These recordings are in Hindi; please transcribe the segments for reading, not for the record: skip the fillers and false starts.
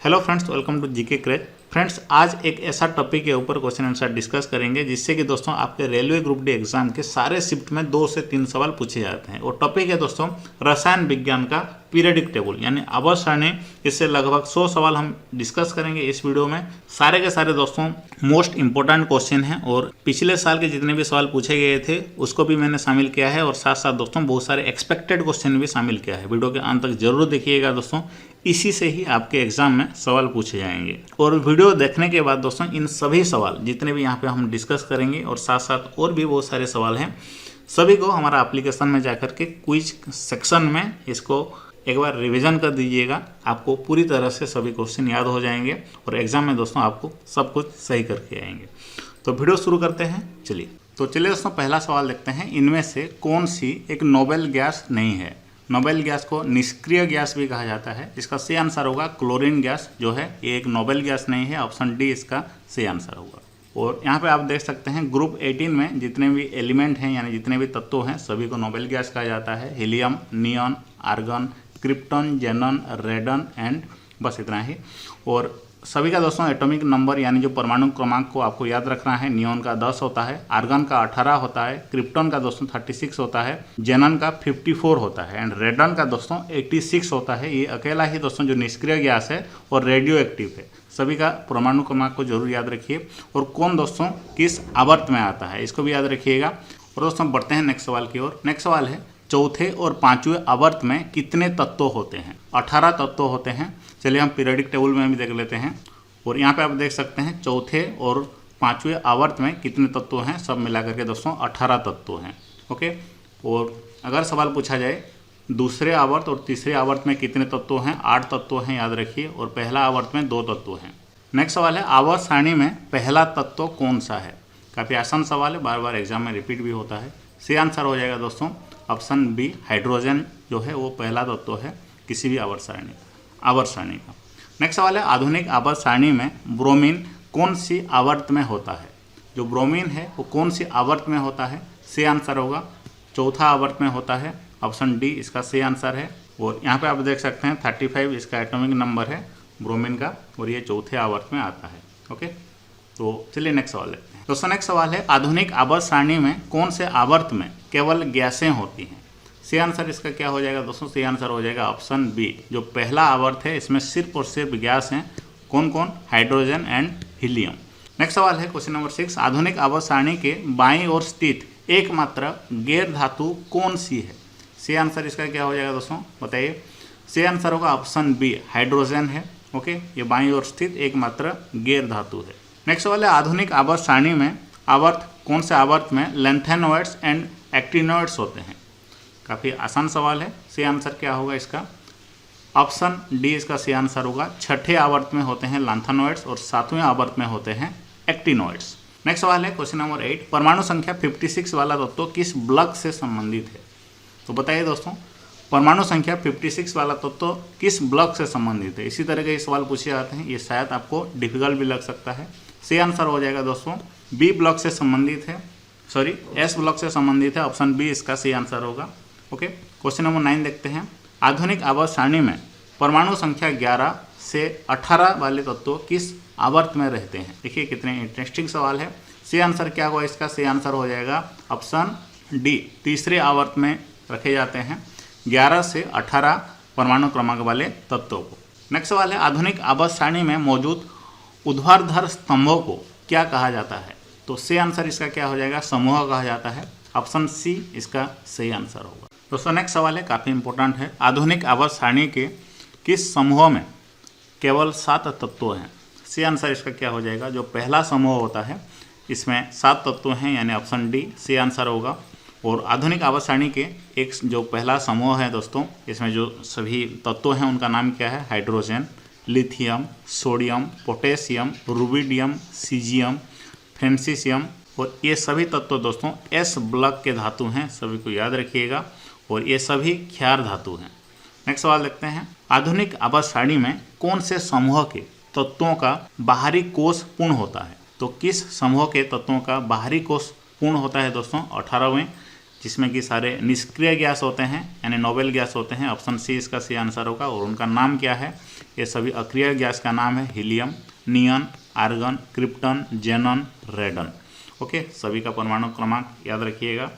Hello friends, welcome to GK craze. Friends, आज एक ऐसा टॉपिक के ऊपर क्वेश्चन आंसर डिस्कस करेंगे जिससे कि दोस्तों आपके रेलवे ग्रुप डी एग्जाम के सारे शिफ्ट में 2 से 3 सवाल पूछे जाते हैं। वो टॉपिक है दोस्तों रसायन विज्ञान का पीरियडिक टेबल यानी आवर्त सारणी। इससे लगभग 100 सवाल हम डिस्कस करेंगे इस वीडियो में। सारे के सारे दोस्तों मोस्ट इंपॉर्टेंट क्वेश्चन हैं और पिछले साल के जितने भी सवाल पूछे गए थे उसको भी मैंने शामिल किया है और साथ साथ दोस्तों बहुत सारे एक्सपेक्टेड क्वेश्चन भी शामिल किया है। वीडियो के अंत तक जरूर देखिएगा दोस्तों, इसी से ही आपके एग्जाम में सवाल पूछे जाएंगे। और वीडियो देखने के बाद दोस्तों इन सभी सवाल जितने भी यहाँ पे हम डिस्कस करेंगे और साथ साथ और भी बहुत सारे सवाल हैं, सभी को हमारा एप्लीकेशन में जाकर के क्विज सेक्शन में इसको एक बार रिवीजन कर दीजिएगा। आपको पूरी तरह से सभी क्वेश्चन याद हो जाएंगे और एग्जाम में दोस्तों आपको सब कुछ सही करके आएंगे। तो वीडियो शुरू करते हैं। चलिए दोस्तों पहला सवाल देखते हैं। इनमें से कौन सी एक नोबेल गैस नहीं है? नोबेल गैस को निष्क्रिय गैस भी कहा जाता है। इसका सही आंसर होगा क्लोरीन गैस जो है, ये एक नोबेल गैस नहीं है। ऑप्शन डी इसका सही आंसर होगा। और यहाँ पे आप देख सकते हैं ग्रुप 18 में जितने भी एलिमेंट हैं यानी जितने भी तत्व हैं सभी को नोबेल गैस कहा जाता है। Helium, neon, argon, krypton, xenon, radon and बस इतना ही। और सभी का दोस्तों एटॉमिक नंबर यानी जो परमाणु क्रमांक को आपको याद रखना है। नियॉन का 10 होता है, आर्गन का 18 होता है, क्रिप्टन का दोस्तों 36 होता है, जेनन का 54 होता है एंड रेडन का दोस्तों 86 होता है। ये अकेला ही दोस्तों जो निष्क्रिय गैस है और रेडियो एक्टिव है। सभी का परमाणु क्रमांक को जरूर याद रखिए। और कौन दोस्तों किस आवर्त में आता है इसको भी याद रखिएगा। और दोस्तों बढ़ते हैं नेक्स्ट सवाल की ओर। नेक्स्ट सवाल है चौथे और पांचवें आवर्त में कितने तत्व होते हैं? 18 तत्व होते हैं। चलिए हम पीरियडिक टेबल में भी देख लेते हैं। और यहाँ पे आप देख सकते हैं चौथे और पांचवें आवर्त में कितने तत्व हैं। सब मिलाकर के दोस्तों 18 तत्व हैं। ओके। और अगर सवाल पूछा जाए दूसरे आवर्त और तीसरे आवर्त में कितने तत्व हैं? 8 तत्व हैं, याद रखिए। और पहला आवर्त में 2 तत्व हैं। नेक्स्ट सवाल है आवर्त सारणी में पहला तत्व कौन सा है? काफ़ी आसान सवाल है, बार बार एग्जाम में रिपीट भी होता है। सही आंसर हो जाएगा दोस्तों ऑप्शन बी, हाइड्रोजन जो है वो पहला तत्व है किसी भी आवर्त सारणी का। नेक्स्ट सवाल है आधुनिक आवर्त सारणी में ब्रोमीन कौन सी आवर्त में होता है? जो ब्रोमीन है वो कौन सी आवर्त में होता है? सही आंसर होगा चौथा आवर्त में होता है। ऑप्शन डी इसका सही आंसर है। और यहाँ पे आप देख सकते हैं 35 इसका एटॉमिक नंबर है ब्रोमीन का और ये चौथे आवर्त में आता है। ओके, तो चलिए नेक्स्ट सवाल लेते हैं। दोस्तों नेक्स्ट सवाल है आधुनिक आवर्त सारणी में कौन से आवर्त में केवल गैसें होती हैं? सही आंसर इसका क्या हो जाएगा दोस्तों? सही आंसर हो जाएगा ऑप्शन बी, जो पहला आवर्त है इसमें सिर्फ और सिर्फ गैस हैं। कौन कौन? Hydrogen and helium. नेक्स्ट सवाल है क्वेश्चन नंबर 6। आधुनिक आवर्त सारणी के बाईं ओर स्थित एकमात्र गैर धातु कौन सी है? सही आंसर इसका क्या हो जाएगा दोस्तों? बताइए। सही आंसर होगा ऑप्शन बी, हाइड्रोजन है। ओके, ये बाईं ओर स्थित एकमात्र गैर धातु है। नेक्स्ट सवाल है आधुनिक आवर्त सारणी में आवर्त कौन से आवर्त में लैंथेनॉइड्स एंड एक्टिनॉइड्स होते हैं? काफ़ी आसान सवाल है। सही आंसर क्या होगा इसका? ऑप्शन डी इसका सही आंसर होगा। छठे आवर्त में होते हैं लैंथेनॉइड्स और 7वें आवर्त में होते हैं एक्टिनॉइड्स। नेक्स्ट सवाल है क्वेश्चन नंबर 8। परमाणु संख्या 56 वाला तत्व किस ब्लॉक से संबंधित है? तो बताइए दोस्तों परमाणु संख्या 56 वाला तत्व किस ब्लॉक से संबंधित है? इसी तरह के सवाल पूछे जाते हैं। ये शायद आपको डिफिकल्ट भी लग सकता है। सही आंसर हो जाएगा दोस्तों बी ब्लॉक से संबंधित है, सॉरी एस ब्लॉक से संबंधित है। ऑप्शन बी इसका सही आंसर होगा। ओके, क्वेश्चन नंबर 9 देखते हैं। आधुनिक आवर्त सारणी में परमाणु संख्या 11 से 18 वाले तत्व किस आवर्त में रहते हैं? देखिए कितने इंटरेस्टिंग सवाल है। सही आंसर क्या होगा इसका? सही आंसर हो जाएगा ऑप्शन डी, तीसरे आवर्त में रखे जाते हैं 11 से 18 परमाणु क्रमांक वाले तत्वों को। नेक्स्ट सवाल है आधुनिक आवर्त सारणी में मौजूद ऊर्ध्वाधर स्तंभों को क्या कहा जाता है? तो सही आंसर इसका क्या हो जाएगा? समूह कहा जाता है। ऑप्शन सी इसका सही आंसर होगा। दोस्तों नेक्स्ट सवाल है काफ़ी इंपॉर्टेंट है। आधुनिक आवर्त सारणी के किस समूह में केवल 7 तत्व हैं? सही आंसर इसका क्या हो जाएगा? जो पहला समूह होता है इसमें 7 तत्व हैं यानी ऑप्शन डी सही आंसर होगा। और आधुनिक आवर्त सारणी के एक जो पहला समूह है दोस्तों, इसमें जो सभी तत्व हैं उनका नाम क्या है? Hydrogen, lithium, sodium, potassium, rubidium, caesium, francium. और ये सभी तत्व दोस्तों एस ब्लॉक के धातु हैं, सभी को याद रखिएगा। और ये सभी क्षार धातु हैं। नेक्स्ट सवाल देखते हैं। आधुनिक आवर्त सारणी में कौन से समूह के तत्वों का बाहरी कोष पूर्ण होता है? तो किस समूह के तत्वों का बाहरी कोष पूर्ण होता है दोस्तों? 18वें, जिसमें कि सारे निष्क्रिय गैस होते हैं यानी नोबेल गैस होते हैं। ऑप्शन सी इसका सही आंसर होगा। और उनका नाम क्या है? ये सभी अक्रिय गैस का नाम है हीलियम, नियन, आर्गन, क्रिप्टन, जेनन, रेडन। ओके, सभी का परमाणु क्रमांक याद रखिएगा।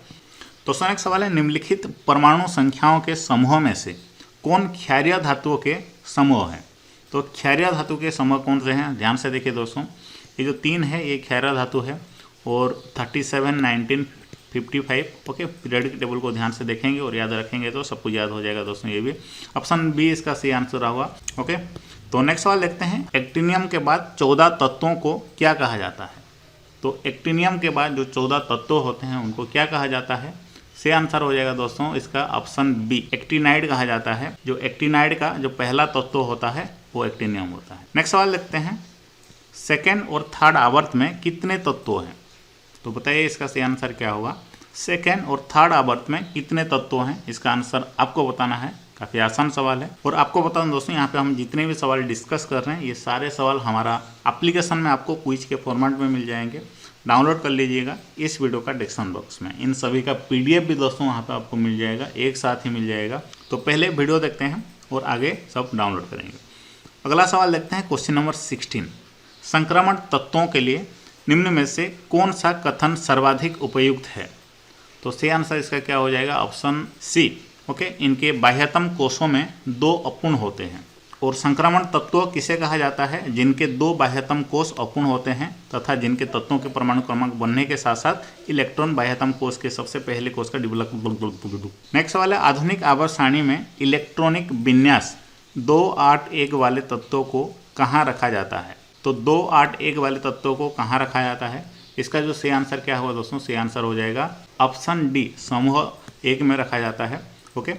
तो एक सवाल है, निम्नलिखित परमाणु संख्याओं के समूह में से कौन क्षारीय धातुओं के समूह है? तो क्षारीय धातु के समूह कौन से हैं? ध्यान से देखिए दोस्तों, ये जो 3 है ये क्षारीय धातु है और 37, 19, 55। ओके, पीरियोडिक टेबल को ध्यान से देखेंगे और याद रखेंगे तो सब कुछ याद हो जाएगा दोस्तों। ये भी ऑप्शन बी इसका सही आंसर होगा। ओके, तो नेक्स्ट सवाल देखते हैं, एक्टिनियम के बाद 14 तत्वों को क्या कहा जाता है? तो एक्टिनियम के बाद जो 14 तत्व होते हैं उनको क्या कहा जाता है? सही आंसर हो जाएगा दोस्तों इसका ऑप्शन बी, एक्टिनाइड कहा जाता है। जो एक्टिनाइड का जो पहला तत्व होता है वो एक्टिनियम होता है। नेक्स्ट सवाल देखते हैं, सेकेंड और थर्ड आवर्त में कितने तत्व हैं? तो बताइए इसका सही आंसर क्या होगा। सेकेंड और थर्ड आवर्त में कितने तत्व हैं, इसका आंसर आपको बताना है। काफ़ी आसान सवाल है। और आपको बता दूं दोस्तों, यहाँ पे हम जितने भी सवाल डिस्कस कर रहे हैं ये सारे सवाल हमारा एप्लीकेशन में आपको क्विज के फॉर्मेट में मिल जाएंगे। डाउनलोड कर लीजिएगा इस वीडियो का डिस्क्रिप्शन बॉक्स में। इन सभी का पीडीएफ भी दोस्तों वहाँ पे आपको मिल जाएगा, एक साथ ही मिल जाएगा। तो पहले वीडियो देखते हैं और आगे सब डाउनलोड करेंगे। अगला सवाल देखते हैं, क्वेश्चन नंबर 16, संक्रमण तत्वों के लिए निम्न में से कौन सा कथन सर्वाधिक उपयुक्त है? तो सही आंसर इसका क्या हो जाएगा? Option C. ओके, इनके बाह्यतम कोशों में 2 अपूर्ण होते हैं। और संक्रमण तत्व किसे कहा जाता है? जिनके 2 बाह्यतम कोश अपूर्ण होते हैं तथा जिनके तत्वों के परमाणु क्रमांक बनने के साथ साथ इलेक्ट्रॉन बाह्यतम कोश के सबसे पहले कोश का डेवलप। नेक्स्ट सवाल है, आधुनिक आवर्त सारणी में इलेक्ट्रॉनिक विन्यास 281 वाले तत्वों को कहाँ रखा जाता है? तो 281 वाले तत्वों को कहाँ रखा जाता है? इसका जो सही आंसर क्या होगा दोस्तों? सही आंसर हो जाएगा ऑप्शन डी, समूह 1 में रखा जाता है। ओके,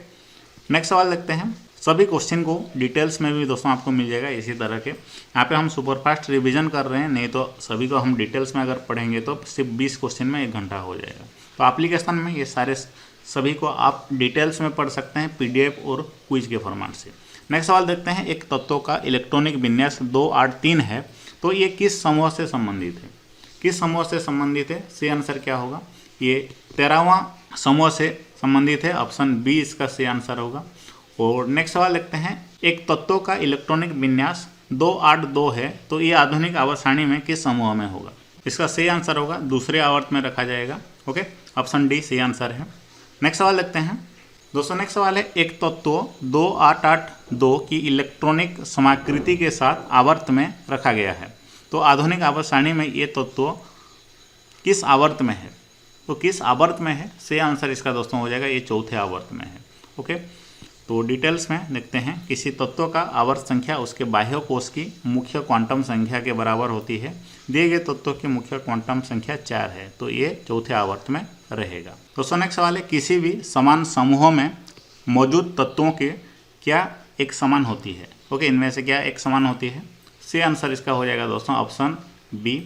नेक्स्ट सवाल देखते हैं। सभी क्वेश्चन को डिटेल्स में भी दोस्तों आपको मिल जाएगा इसी तरह के। यहाँ पे हम सुपरफास्ट रिवीजन कर रहे हैं, नहीं तो सभी को हम डिटेल्स में अगर पढ़ेंगे तो सिर्फ 20 क्वेश्चन में 1 घंटा हो जाएगा। तो एप्लीकेशन में ये सारे सभी को आप डिटेल्स में पढ़ सकते हैं पीडीएफ और क्विज के फॉर्मेट से। नेक्स्ट सवाल देखते हैं, एक तत्व का इलेक्ट्रॉनिक विन्यास 283 है तो ये किस समूह से संबंधित है? किस समूह से संबंधित है? सही आंसर क्या होगा? ये 13वां समूह से संबंधित है। ऑप्शन बी इसका सही आंसर होगा। और नेक्स्ट सवाल देखते हैं, एक तत्व का इलेक्ट्रॉनिक विन्यास 282 है तो ये आधुनिक आवर्त सारणी में किस समूह में होगा? इसका सही आंसर होगा दूसरे आवर्त में रखा जाएगा। ओके, ऑप्शन डी सही आंसर है। नेक्स्ट सवाल देखते हैं दोस्तों, नेक्स्ट सवाल है, एक तत्व 2882 की इलेक्ट्रॉनिक समाकृति के साथ आवर्त में रखा गया है तो आधुनिक आवर्त सारणी में ये तत्व किस आवर्त में है? तो किस आवर्त में है? सही आंसर इसका दोस्तों हो जाएगा ये चौथे आवर्त में है। ओके, तो डिटेल्स में देखते हैं, किसी तत्व का आवर्त संख्या उसके बाह्य कोश की मुख्य क्वांटम संख्या के बराबर होती है। दिए गए तत्व की मुख्य क्वांटम संख्या 4 है तो ये चौथे आवर्त में रहेगा। दोस्तों नेक्स्ट सवाल है, किसी भी समान समूह में मौजूद तत्वों के क्या एक समान होती है? ओके, इनमें से क्या एक समान होती है? सही आंसर इसका हो जाएगा दोस्तों ऑप्शन बी,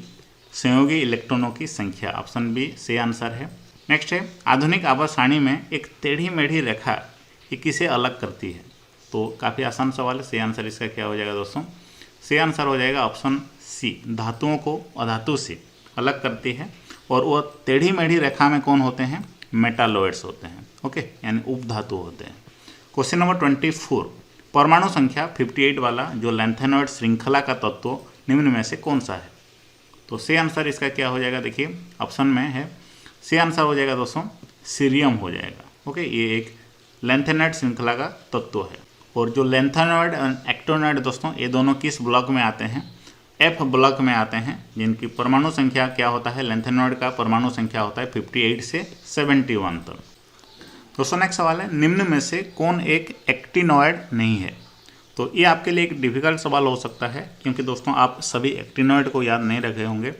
संयोगी इलेक्ट्रॉनों की संख्या। ऑप्शन बी सही आंसर है। नेक्स्ट है, आधुनिक आवर्त सारणी में एक टेढ़ी मेढ़ी रेखा ये किसे अलग करती है? तो काफ़ी आसान सवाल है। सही आंसर इसका क्या हो जाएगा दोस्तों? सही आंसर हो जाएगा ऑप्शन सी, धातुओं को अधातु से अलग करती है। और वो टेढ़ी मेढ़ी रेखा में कौन होते हैं? मेटालॉइड्स होते हैं। ओके, यानी उपधातु होते हैं। क्वेश्चन नंबर 24, परमाणु संख्या 58 वाला जो लैंथेनॉइड श्रृंखला का तत्व निम्न में से कौन सा है? तो सही आंसर इसका क्या हो जाएगा? देखिए ऑप्शन में है, सही आंसर हो जाएगा दोस्तों सीरियम हो जाएगा। ओके, ये एक लैंथेनॉइड श्रृंखला का तत्व है। और जो लैंथेनॉइड और एक्टिनॉइड दोस्तों ये दोनों किस ब्लॉक में आते हैं? एफ ब्लॉक में आते हैं, जिनकी परमाणु संख्या क्या होता है? लैंथेनॉइड का परमाणु संख्या होता है 58 से 71 तक। दोस्तों नेक्स्ट सवाल है, निम्न में से कौन एक एक्टिनॉइड नहीं है? तो ये आपके लिए एक डिफिकल्ट सवाल हो सकता है क्योंकि दोस्तों आप सभी एक्टिनॉइड को याद नहीं रखे होंगे।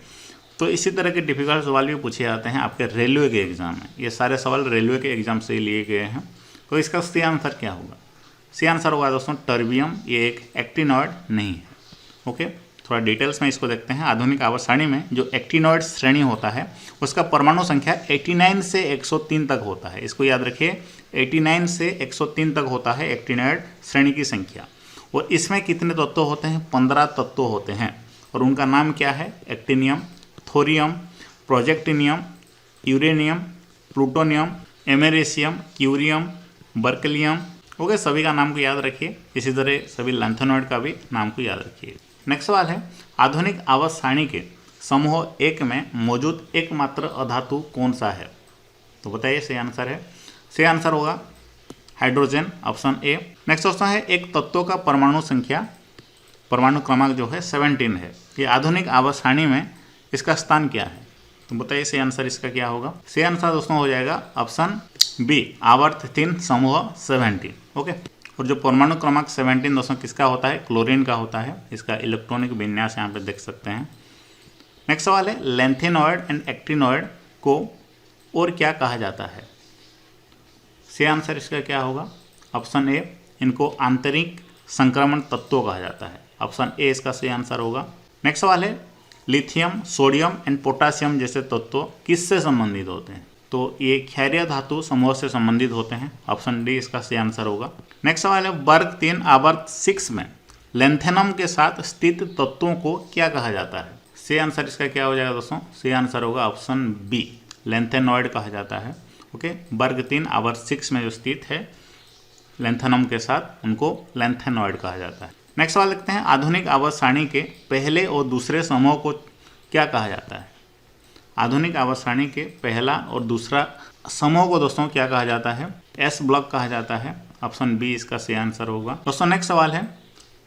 तो इसी तरह के डिफिकल्ट सवाल भी पूछे जाते हैं आपके रेलवे के एग्जाम में। ये सारे सवाल रेलवे के एग्जाम से लिए गए हैं। तो इसका सही आंसर क्या होगा? सही आंसर होगा दोस्तों टर्बियम, ये एक एक्टिनॉइड नहीं है। ओके, थोड़ा डिटेल्स में इसको देखते हैं। आधुनिक आवर्त सारणी में जो एक्टिनॉइड श्रेणी होता है उसका परमाणु संख्या 89 से 103 तक होता है। इसको याद रखिए, 89 से 103 तक होता है एक्टिनॉइड श्रेणी की संख्या। और इसमें कितने तत्व होते हैं? 15 तत्व होते हैं और उनका नाम क्या है? Actinium, thorium, protactinium, uranium, plutonium, americium, curium, berkelium okay, सभी का नाम को याद रखिए, इसी तरह सभी लैंथेनॉइड का भी नाम को याद रखिए। नेक्स्ट सवाल है, आधुनिक आवर्त सारणी के समूह 1 में मौजूद एकमात्र अधातु कौन सा है? तो बताइए, सही आंसर है, सही आंसर होगा hydrogen, option A. Next question है, एक तत्व का परमाणु क्रमांक जो है 17 है, ये आधुनिक आवर्त सारणी में इसका स्थान क्या है? तो बताइए सही आंसर इसका क्या होगा? सही आंसर दोस्तों हो जाएगा ऑप्शन बी, आवर्त 3 समूह 17। ओके, और जो परमाणु क्रमांक 17 दोस्तों किसका होता है? क्लोरीन का होता है। इसका इलेक्ट्रॉनिक विन्यास यहाँ पे देख सकते हैं। नेक्स्ट सवाल है, लैंथेनॉइड एंड एक्टिनॉइड को और क्या कहा जाता है? सही आंसर इसका क्या होगा? ऑप्शन ए, इनको आंतरिक संक्रमण तत्वों कहा जाता है। ऑप्शन ए इसका सही आंसर होगा। नेक्स्ट सवाल है, लिथियम, सोडियम एंड पोटासियम जैसे तत्व किससे संबंधित होते हैं? तो ये क्षारीय धातु समूह से संबंधित होते हैं। ऑप्शन डी इसका सही आंसर होगा। नेक्स्ट सवाल है, वर्ग 3 आवर्त 6 में लैंथेनम के साथ स्थित तत्वों को क्या कहा जाता है? सही आंसर इसका क्या हो जाएगा दोस्तों? सही आंसर होगा ऑप्शन बी, लैंथेनॉइड कहा जाता है। ओके, वर्ग 3 आवर्त 6 में जो स्थित है लैंथेनम के साथ, उनको लैंथेनॉइड कहा जाता है। नेक्स्ट सवाल देखते हैं, आधुनिक आवर्त सारणी के पहले और दूसरे समूह को क्या कहा जाता है? आधुनिक आवर्त सारणी के पहला और दूसरा समूह को दोस्तों क्या कहा जाता है? एस ब्लॉक कहा जाता है। ऑप्शन बी इसका सही आंसर होगा। दोस्तों नेक्स्ट सवाल है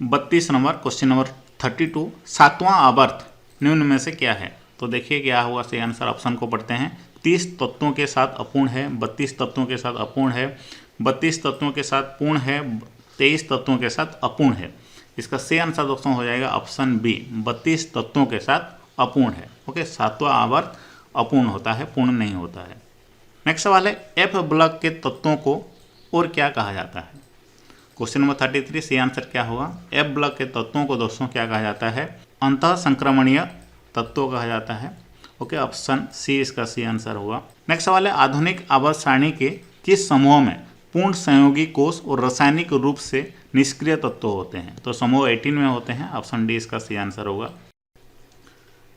32 नंबर, क्वेश्चन नंबर 32, सातवां आवर्त निम्न में से क्या है? तो देखिए क्या होगा सही आंसर। ऑप्शन को पढ़ते हैं, 30 तत्वों के साथ अपूर्ण है, 32 तत्वों के साथ अपूर्ण है, 32 तत्वों के साथ पूर्ण है, 23 तत्वों के साथ अपूर्ण है। इसका सही आंसर दोस्तों हो जाएगा ऑप्शन बी, 32 तत्वों के साथ अपूर्ण है। ओके, सातवां आवर्त अपूर्ण होता है, पूर्ण नहीं होता है। नेक्स्ट सवाल है, एफ ब्लॉक के तत्वों को और क्या कहा जाता है? क्वेश्चन नंबर 33, सही आंसर क्या होगा? एफ ब्लॉक के तत्वों को दोस्तों क्या कहा जाता है? अंतः संक्रमणीय तत्वों कहा जाता है। ओके, ऑप्शन सी इसका सही आंसर होगा। नेक्स्ट सवाल है, आधुनिक आवर्त सारणी के किस समूह में पूर्ण संयोगी कोष और रासायनिक रूप से निष्क्रिय तत्व होते हैं? तो समूह 18 में होते हैं। ऑप्शन डी इसका सही आंसर होगा।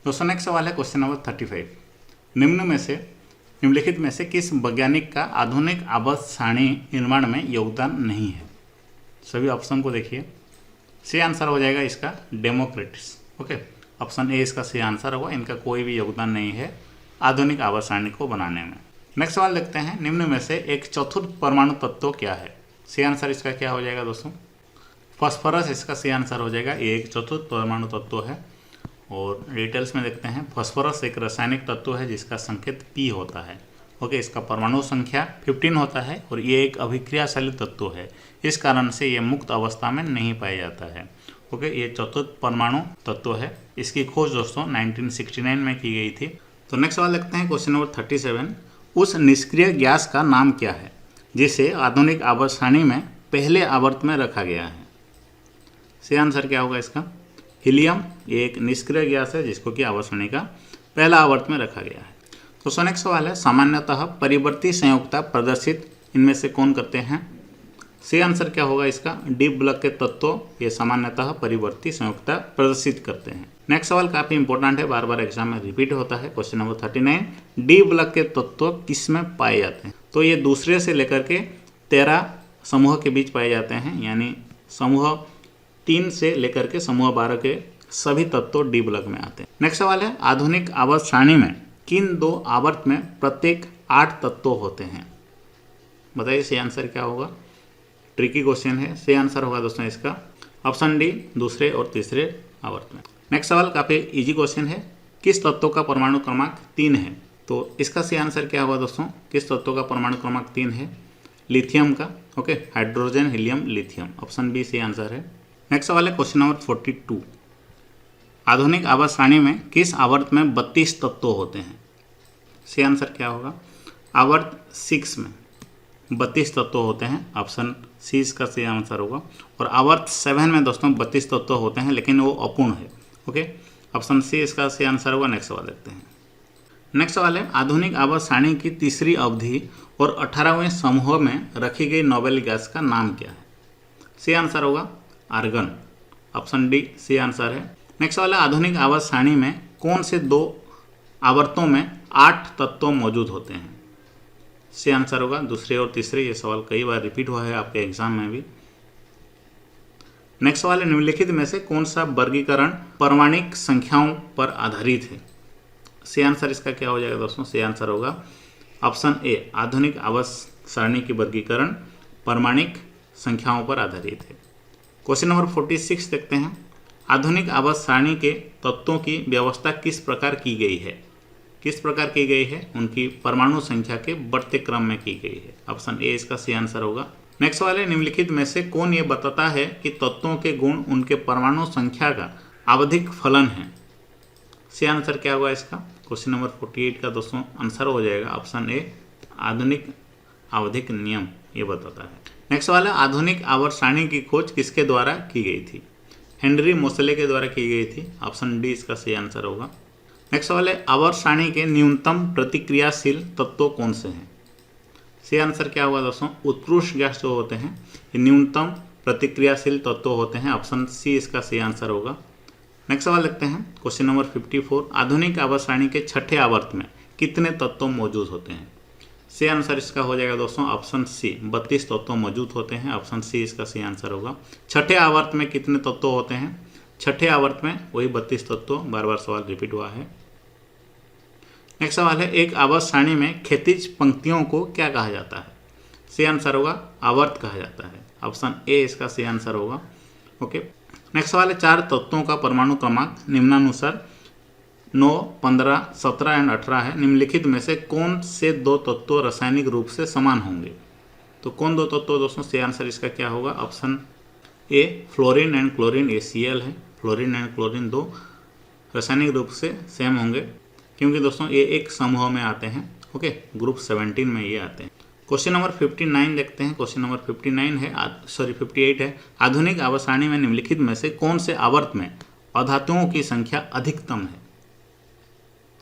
दोस्तों नेक्स्ट सवाल है क्वेश्चन नंबर 35, निम्नलिखित में से किस वैज्ञानिक का आधुनिक आवर्त सारणी निर्माण में योगदान नहीं है? सभी ऑप्शन को देखिए, सही आंसर हो जाएगा इसका डेमोक्रिटस। ओके, ऑप्शन ए इसका सही आंसर होगा। इनका कोई भी योगदान नहीं है आधुनिक आवर्त सारणी को बनाने में। नेक्स्ट सवाल देखते हैं, निम्न में से एक चतुर्थ परमाणु तत्व क्या है? सही आंसर इसका क्या हो जाएगा दोस्तों? फास्फोरस इसका सही आंसर हो जाएगा। ये एक चतुर्थ परमाणु तत्व है और डिटेल्स में देखते हैं। फास्फोरस एक रासायनिक तत्व है जिसका संकेत P होता है। ओके, इसका परमाणु संख्या 15 होता है और ये एक अभिक्रियाशील तत्व है, इस कारण से ये मुक्त अवस्था में नहीं पाया जाता है। ओके, ये चतुर्थ परमाणु तत्व है। इसकी खोज दोस्तों 1969 में की गई थी। तो नेक्स्ट सवाल देखते हैं क्वेश्चन नंबर 37, उस निष्क्रिय गैस का नाम क्या है जिसे आधुनिक आवर्त सारणी में पहले आवर्त में रखा गया है? सही आंसर क्या होगा इसका? हीलियम, ये एक निष्क्रिय गैस है जिसको कि आवर्त सारणी का पहला आवर्त में रखा गया है। तो नेक्स्ट सवाल है, सामान्यतः परिवर्ती संयोगता प्रदर्शित इनमें से कौन करते हैं? सही आंसर क्या होगा इसका? डी ब्लॉक के तत्व ये सामान्यतः परिवर्ती संयोगता प्रदर्शित करते हैं। नेक्स्ट सवाल काफ़ी इंपॉर्टेंट है, बार बार एग्जाम में रिपीट होता है। क्वेश्चन नंबर 39, डी ब्लॉक के तत्व किस में पाए जाते हैं? तो ये दूसरे से लेकर के 13 समूह के बीच पाए जाते हैं, यानी समूह 3 से लेकर के समूह 12 के सभी तत्व डी ब्लॉक में आते हैं। नेक्स्ट सवाल है, आधुनिक आवर्त सारणी में किन 2 आवर्त में प्रत्येक 8 तत्व होते हैं? बताइए सही आंसर क्या होगा? ट्रिकी क्वेश्चन है। सही आंसर होगा दोस्तों इसका ऑप्शन डी, दूसरे और तीसरे आवर्त में। नेक्स्ट सवाल काफ़ी इजी क्वेश्चन है, किस तत्व का परमाणु क्रमांक 3 है? तो इसका सही आंसर क्या होगा दोस्तों? किस तत्व का परमाणु क्रमांक 3 है? लिथियम का। Okay, hydrogen, helium, lithium, option B सही आंसर है। नेक्स्ट सवाल है क्वेश्चन नंबर 42, आधुनिक आवर्त सारणी में किस आवर्त में 32 तत्व होते हैं? सही आंसर क्या होगा? आवर्त 6 में 32 तत्व होते हैं। ऑप्शन सी इसका सही आंसर होगा। और आवर्त 7 में दोस्तों 32 तत्व होते हैं लेकिन वो अपूर्ण है। ओके, ऑप्शन सी इसका सही आंसर होगा। नेक्स्ट सवाल देखते हैं। नेक्स्ट सवाल है, आधुनिक आवर्त सारणी की तीसरी अवधि और 18वें समूह में रखी गई नोबेल गैस का नाम क्या है? सही आंसर होगा आर्गन, ऑप्शन डी सही आंसर है। नेक्स्ट सवाल है, आधुनिक आवर्त सारणी में कौन से 2 आवर्तों में 8 तत्व मौजूद होते हैं? सी आंसर होगा। दूसरे और तीसरे, ये सवाल कई बार रिपीट हुआ है आपके एग्जाम में भी। नेक्स्ट सवाल है, निम्नलिखित में से कौन सा वर्गीकरण परमाणिक संख्याओं पर आधारित है? सी आंसर इसका क्या हो जाएगा दोस्तों? सी आंसर होगा ऑप्शन ए, आधुनिक आवर्त सारणी की वर्गीकरण परमाणिक संख्याओं पर आधारित है। क्वेश्चन नंबर 46 देखते हैं, आधुनिक आवर्त सारणी के तत्वों की व्यवस्था किस प्रकार की गई है? किस प्रकार की गई है? उनकी परमाणु संख्या के बढ़ते क्रम में की गई है। ऑप्शन ए इसका सी आंसर होगा। नेक्स्ट वाले, निम्नलिखित में से कौन ये बताता है कि तत्वों के गुण उनके परमाणु संख्या का आवधिक फलन है? सी आंसर क्या होगा इसका? क्वेश्चन नंबर 48 का दोस्तों आंसर हो जाएगा ऑप्शन ए, आधुनिक आवधिक नियम ये बताता है। नेक्स्ट वाला, आधुनिक आवर्त सारणी की खोज किसके द्वारा की गई थी? हेनरी मोसले के द्वारा की गई थी। ऑप्शन डी इसका सही आंसर होगा। नेक्स्ट वाले, आवर्त सारणी के न्यूनतम प्रतिक्रियाशील तत्व कौन से हैं? सी आंसर क्या होगा दोस्तों? उत्कृष्ट गैस जो होते हैं ये न्यूनतम प्रतिक्रियाशील तत्व होते हैं। ऑप्शन सी इसका सही आंसर होगा। नेक्स्ट सवाल देखते हैं, क्वेश्चन नंबर 54, आधुनिक आवर्त सारणी के छठे आवर्त में कितने तत्व मौजूद होते हैं? सी आंसर इसका हो जाएगा दोस्तों ऑप्शन सी, 32 तत्व मौजूद होते हैं। ऑप्शन सी इसका सही आंसर होगा। छठे आवर्त में कितने तत्व होते हैं? छठे आवर्त में वही 32 तत्व, बार बार सवाल रिपीट हुआ है। नेक्स्ट सवाल है, एक आवर्त सारणी में क्षैतिज पंक्तियों को क्या कहा जाता है? सी आंसर होगा आवर्त कहा जाता है। ऑप्शन ए इसका सही आंसर होगा। ओके, नेक्स्ट सवाल है, चार तत्वों का परमाणु क्रमांक निम्नानुसार 9, 15, 17 एंड 18 है। निम्नलिखित में से कौन से दो तत्व रासायनिक रूप से समान होंगे? तो कौन दो तत्व दोस्तों? सी आंसर इसका क्या होगा? Option A, fluorine and chlorine, ये Cl है। फ्लोरीन एंड क्लोरीन दो रासायनिक रूप से सेम होंगे क्योंकि दोस्तों ये एक समूह में आते हैं। ओके, ग्रुप 17 में ये आते हैं। क्वेश्चन नंबर 59 देखते हैं। क्वेश्चन नंबर 58 है, आधुनिक आवर्त सारणी में निम्नलिखित में से कौन से आवर्त में अधातुओं की संख्या अधिकतम है?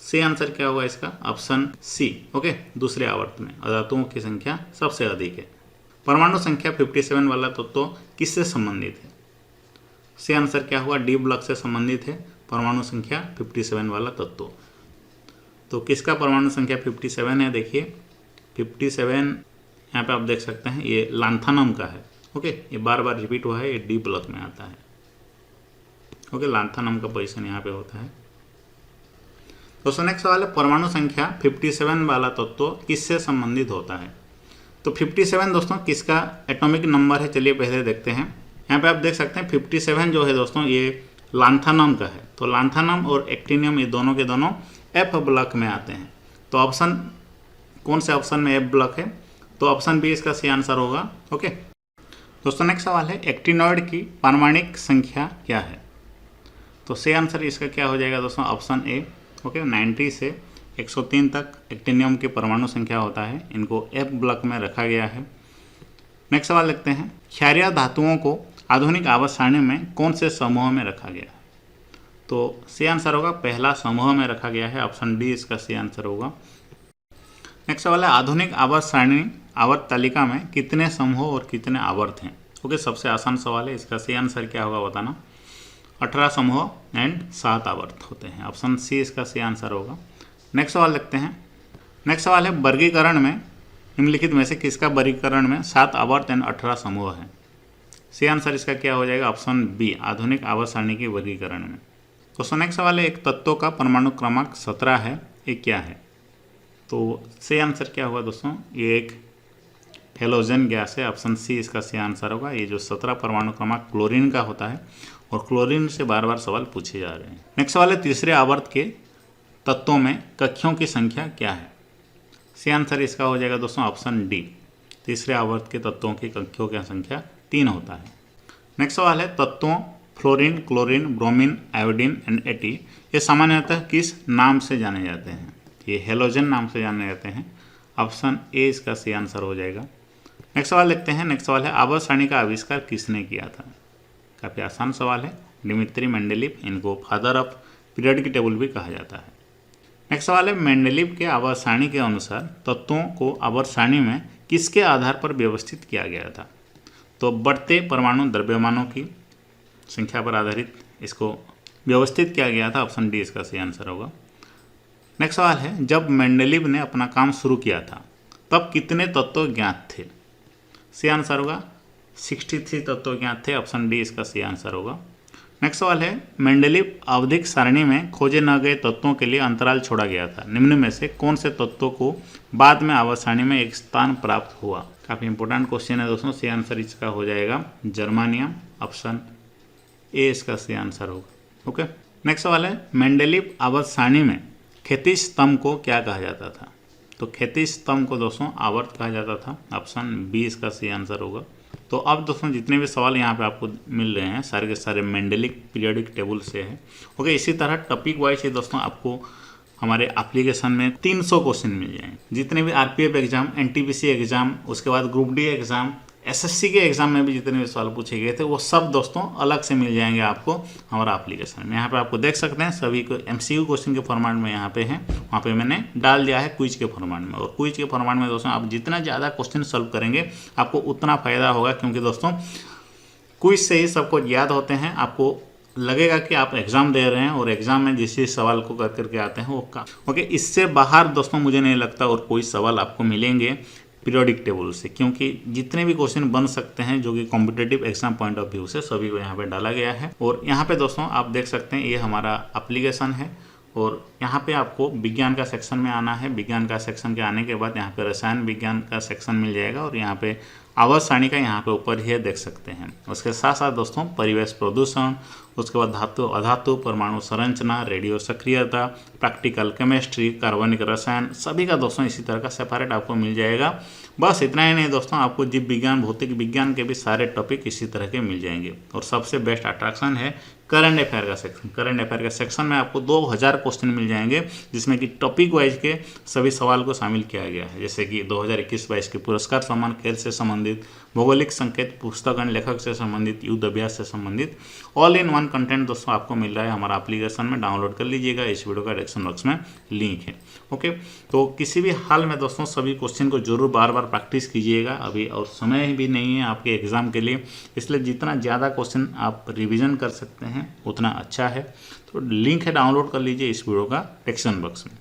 सी आंसर क्या होगा इसका? Option C. ओके, दूसरे आवर्त में अधातुओं की संख्या सबसे अधिक है। परमाणु संख्या 57 वाला तत्व किससे संबंधित है? सी आंसर क्या होगा? डी ब्लॉक से संबंधित है परमाणु संख्या 57 वाला तत्व। तो किसका परमाणु संख्या 57 है? देखिए 57 यहाँ पे आप देख सकते हैं, ये लांथानम का है। ओके, ये बार बार रिपीट हुआ है, ये डी ब्लॉक में आता है। ओके, लांथानम का पोजीशन यहाँ पे होता है। दोस्तों नेक्स्ट सवाल है, परमाणु संख्या 57 वाला तत्व किससे संबंधित होता है? तो 57 दोस्तों किसका एटॉमिक नंबर है? चलिए पहले देखते हैं। यहाँ पे आप देख सकते हैं 57 जो है दोस्तों ये लांथानम का है। तो लांथानम और एक्टिनियम ये दोनों के दोनों एफ ब्लॉक में आते हैं। तो ऑप्शन कौन से ऑप्शन में एफ ब्लॉक है? तो ऑप्शन बी इसका सही आंसर होगा। ओके दोस्तों नेक्स्ट सवाल है, एक्टिनॉइड की पारमाणिक संख्या क्या है? तो सही आंसर इसका क्या हो जाएगा दोस्तों? Option A. ओके, 90 से 103 तक एक्टिनियम की परमाणु संख्या होता है। इनको एफ ब्लॉक में रखा गया है। नेक्स्ट सवाल लिखते हैं, क्षारीय धातुओं को आधुनिक आवर्त सारणी में कौन से समूह में रखा गया है? तो सही आंसर होगा पहला समूह में रखा गया है। ऑप्शन डी इसका सही आंसर होगा। नेक्स्ट सवाल है, आधुनिक आवर्त सारणी आवर्त तालिका में कितने समूह और कितने आवर्त हैं? ओके, सबसे आसान सवाल है। इसका सही आंसर क्या होगा बताना। 18 समूह एंड 7 आवर्त होते हैं। ऑप्शन सी इसका सही आंसर होगा। नेक्स्ट सवाल लिखते हैं। नेक्स्ट सवाल है, वर्गीकरण में निम्नलिखित में से किसका वर्गीकरण में 7 आवर्त एंड 18 समूह है? सही आंसर इसका क्या हो जाएगा? ऑप्शन बी, आधुनिक आवर्त सारणी के वर्गीकरण में। दोस्तों नेक्स्ट सवाल है, एक तत्व का परमाणु क्रमांक 17 है, ये क्या है? तो सही आंसर क्या होगा दोस्तों? ये एक हेलोजन गैस है। ऑप्शन सी इसका सही आंसर होगा। ये जो 17 परमाणु क्रमांक क्लोरीन का होता है और क्लोरीन से बार बार सवाल पूछे जा रहे हैं। नेक्स्ट सवाल है, तीसरे आवर्त के तत्वों में कक्षों की संख्या क्या है? सही आंसर इसका हो जाएगा दोस्तों ऑप्शन डी, तीसरे आवर्त के तत्वों की कक्षों की संख्या 3 होता है। नेक्स्ट सवाल है, तत्वों fluorine, chlorine, bromine, iodine and eighty ये सामान्यतः किस नाम से जाने जाते हैं? ये हेलोजन नाम से जाने जाते हैं। ऑप्शन ए इसका सही आंसर हो जाएगा। नेक्स्ट सवाल देखते हैं। नेक्स्ट सवाल है, आवर्त सारणी का आविष्कार किसने किया था? काफ़ी आसान सवाल है, डिमित्री मेंडेलीव। इनको फादर ऑफ पीरियड की टेबल भी कहा जाता है। नेक्स्ट सवाल है, मेंडेलीव के आवर्त सारणी के अनुसार तत्वों को आवर्त सारणी में किसके आधार पर व्यवस्थित किया गया था? तो बढ़ते परमाणु द्रव्यमानों की संख्या पर आधारित इसको व्यवस्थित किया गया था। ऑप्शन डी इसका सही आंसर होगा। नेक्स्ट सवाल है, जब मेंडेलीव ने अपना काम शुरू किया था तब कितने तत्व ज्ञात थे? सी आंसर होगा 63 तत्व ज्ञात थे। ऑप्शन डी इसका सी आंसर होगा। नेक्स्ट सवाल है, मेंडलीव आवधिक सारणी में खोजे न गए तत्वों के लिए अंतराल छोड़ा गया था। निम्न में से कौन से तत्वों को बाद में आवर्त सारणी में एक स्थान प्राप्त हुआ? काफ़ी इंपॉर्टेंट क्वेश्चन है दोस्तों। सी आंसर इसका हो जाएगा जर्मानियम। ऑप्शन ए इसका सी आंसर होगा। ओके, नेक्स्ट सवाल है, मेंडलीव आवर्त सारणी में क्षैतिज स्तंभ को क्या कहा जाता था? तो क्षैतिज स्तंभ को दोस्तों आवर्त कहा जाता था। ऑप्शन बी इसका सी आंसर होगा। तो अब दोस्तों जितने भी सवाल यहाँ पे आपको मिल रहे हैं सारे के सारे मेंडलिक पीरियोडिक टेबल से है। ओके, इसी तरह टॉपिक वाइज ही दोस्तों आपको हमारे एप्लीकेशन में 300 क्वेश्चन मिल जाएंगे। जितने भी आरपीएफ एग्जाम, एनटीपीसी एग्जाम, उसके बाद ग्रुप डी एग्जाम, एसएससी के एग्जाम में भी जितने भी सवाल पूछे गए थे वो सब दोस्तों अलग से मिल जाएंगे आपको हमारा एप्लीकेशन में। यहाँ पे आपको देख सकते हैं सभी को एमसीक्यू क्वेश्चन के फॉर्मेट में यहाँ पे हैं। वहाँ पे मैंने डाल दिया है क्विज के फॉर्मेट में। और क्विज के फॉर्मेट में दोस्तों आप जितना ज़्यादा क्वेश्चन सॉल्व करेंगे आपको उतना फ़ायदा होगा, क्योंकि दोस्तों क्विज से ही सबको याद होते हैं। आपको लगेगा कि आप एग्ज़ाम दे रहे हैं और एग्ज़ाम में जिस सवाल को कर करके आते हैं वो का ओके। इससे बाहर दोस्तों मुझे नहीं लगता और कोई सवाल आपको मिलेंगे पीरियोडिक टेबल से, क्योंकि जितने भी क्वेश्चन बन सकते हैं जो कि competitive exam point of view से सभी को यहाँ पे डाला गया है। और यहाँ पे दोस्तों आप देख सकते हैं ये हमारा एप्लीकेशन है और यहाँ पे आपको विज्ञान का सेक्शन में आना है। विज्ञान का सेक्शन के आने के बाद यहाँ पे रसायन विज्ञान का सेक्शन मिल जाएगा और यहाँ पे आवर्त सारणी का यहाँ पे ऊपर ही देख सकते हैं। उसके साथ साथ दोस्तों परिवेश प्रदूषण, उसके बाद धातु अधातु, परमाणु संरचना, रेडियो सक्रियता, प्रैक्टिकल केमिस्ट्री, कार्बनिक रसायन, सभी का दोस्तों इसी तरह का सेपरेट आपको मिल जाएगा। बस इतना ही नहीं दोस्तों, आपको जीव विज्ञान, भौतिक विज्ञान के भी सारे टॉपिक इसी तरह के मिल जाएंगे। और सबसे बेस्ट अट्रैक्शन है करंट अफेयर का सेक्शन। करंट अफेयर के सेक्शन में आपको 2000 क्वेश्चन मिल जाएंगे, जिसमें कि टॉपिक वाइज के सभी सवाल को शामिल किया गया है। जैसे कि 2021-22 के पुरस्कार सम्मान, खेल से संबंधित, भौगोलिक संकेत, पुस्तक एंड लेखक से संबंधित, युद्ध अभ्यास से संबंधित ऑल इन वन कंटेंट दोस्तों आपको मिल रहा है हमारा एप्लीकेशन में। डाउनलोड कर लीजिएगा, इस वीडियो का डिस्क्रिप्शन बॉक्स में लिंक है। ओके, तो किसी भी हाल में दोस्तों सभी क्वेश्चन को जरूर बार बार प्रैक्टिस कीजिएगा। अभी और समय भी नहीं है आपके एग्जाम के लिए, इसलिए जितना ज़्यादा क्वेश्चन आप रिवीजन कर सकते हैं उतना अच्छा है। तो लिंक है, डाउनलोड कर लीजिए इस वीडियो का डिस्क्रिप्शन बॉक्स में।